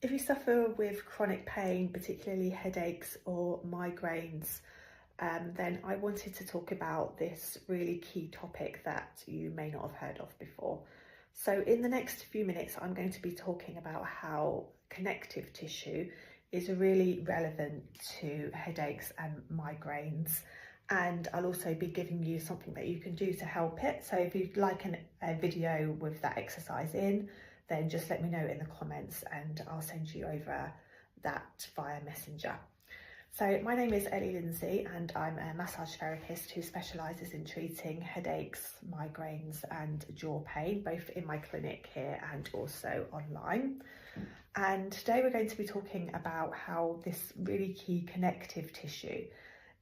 If you suffer with chronic pain, particularly headaches or migraines, then I wanted to talk about this really key topic that you may not have heard of before. So in the next few minutes, I'm going to be talking about how connective tissue is really relevant to headaches and migraines. And I'll also be giving you something that you can do to help it. So if you'd like a video with that exercise in, then just let me know in the comments and I'll send you over that via Messenger. So my name is Ellie Lindsay and I'm a massage therapist who specialises in treating headaches, migraines and jaw pain, both in my clinic here and also online. And today we're going to be talking about how this really key connective tissue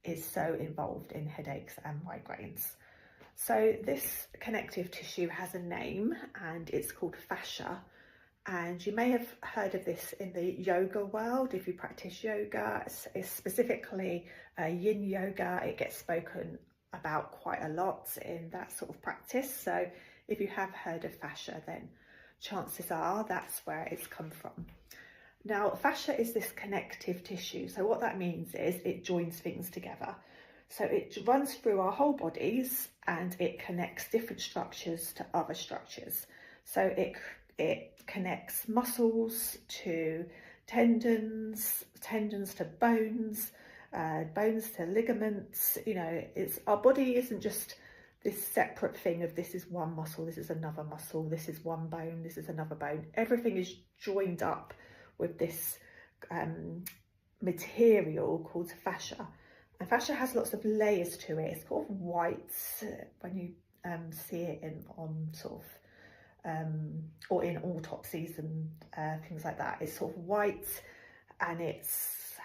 is so involved in headaches and migraines. So this connective tissue has a name and it's called fascia. And you may have heard of this in the yoga world if you practice yoga. It's specifically yin yoga. It gets spoken about quite a lot in that sort of practice. So if you have heard of fascia, then chances are that's where it's come from. Now, fascia is this connective tissue. So what that means is it joins things together. So it runs through our whole bodies and it connects different structures to other structures. So it connects muscles to tendons, tendons to bones, bones to ligaments. You know, our body isn't just this separate thing of this is one muscle, this is another muscle, this is one bone, this is another bone. Everything is joined up with this material called fascia. And fascia has lots of layers to it. It's sort of white when you see it on sort of, or in autopsies and things like that. It's sort of white and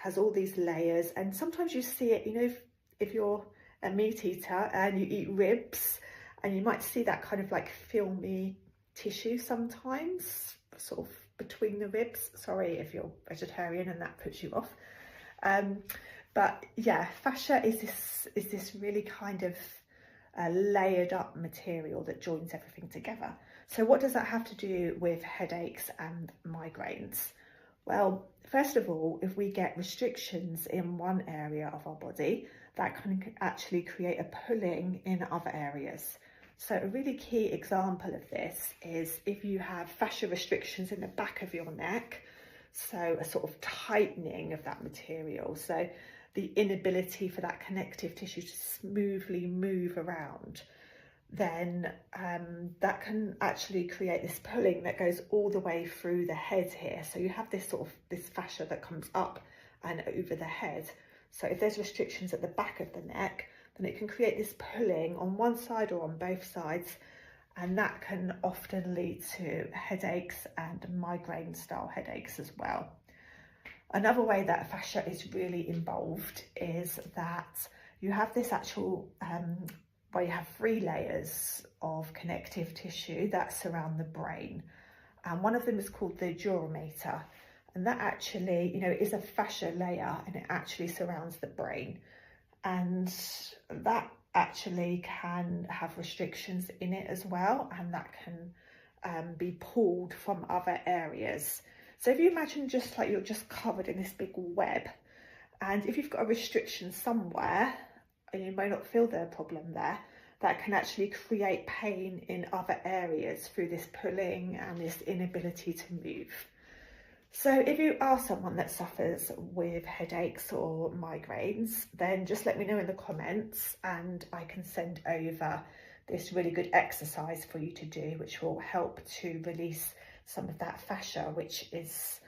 has all these layers. And sometimes you see it, you know, if you're a meat eater and you eat ribs, and you might see that kind of like filmy tissue sometimes, sort of between the ribs. Sorry if you're vegetarian and that puts you off. But yeah, fascia is this really kind of layered up material that joins everything together. So what does that have to do with headaches and migraines? Well, first of all, if we get restrictions in one area of our body, that can actually create a pulling in other areas. So a really key example of this is if you have fascia restrictions in the back of your neck, so a sort of tightening of that material. So the inability for that connective tissue to smoothly move around, then that can actually create this pulling that goes all the way through the head here. So you have this this fascia that comes up and over the head. So if there's restrictions at the back of the neck, then it can create this pulling on one side or on both sides, and that can often lead to headaches and migraine style headaches as well. Another way that fascia is really involved is that you have this actual, where you have 3 layers of connective tissue that surround the brain. And one of them is called the durameter. And that actually, you know, is a fascia layer and it actually surrounds the brain. And that actually can have restrictions in it as well. And that can be pulled from other areas. So if you imagine just like you're just covered in this big web, and if you've got a restriction somewhere and you may not feel the problem there, that can actually create pain in other areas through this pulling and this inability to move. So if you are someone that suffers with headaches or migraines, then just let me know in the comments and I can send over this really good exercise for you to do, which will help to release some of that fascia, which is